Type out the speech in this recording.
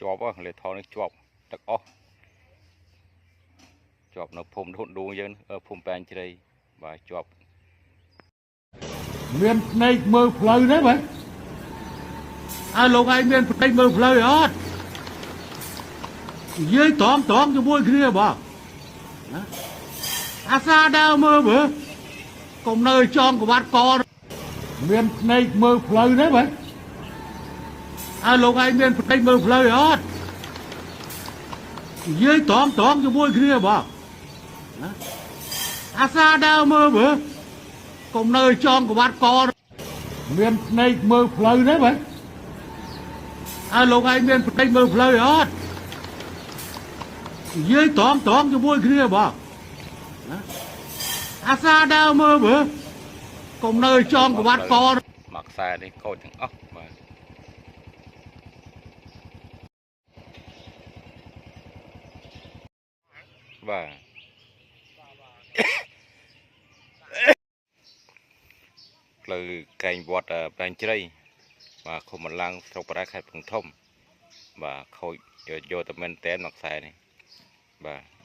ជាប់เลยថនេះជាប់ទឹកអស់ជាប់នៅភូមិធុនឌូងយើងភូមិប៉ែងជ្រៃបាទជាប់មានភ្នែកមើលផ្លូវទេបងលោកឯងមានភ្នែកមើលផ្លូវអត់និយាយត្រង់ជាមួយគ្នាបងអាសាដើរមើលមើលកុំនៅចងក្បាត់កមានភ្នែកមើលផ្លូវទេបងលោកឯងមានភ្នែកមើលផ្លូវអត់និយាយត្រង់ជាមួយគ្នាបងអាសាដើរមើលមើលកុំនៅចងក្បាត់កមានភ្នែកមើលផ្លូវទេបងលោកឯងមានភ្នែកមើលផ្លូវអត់និយាយត្រង់ជាមួយគ្នាបងអាសាដើរមើលមើលកុំនៅចងក្បាត់កមកខ្សែនេះខូចទាំងអស់បាទបាទផ្លូវកែងវត្តប៉ែងជ្រៃបាទឃុំបន្លាងស្រុកបារាខេត្តកំធំបាទខូចយកតែមែនតែនមកខ្សែនេះបាទ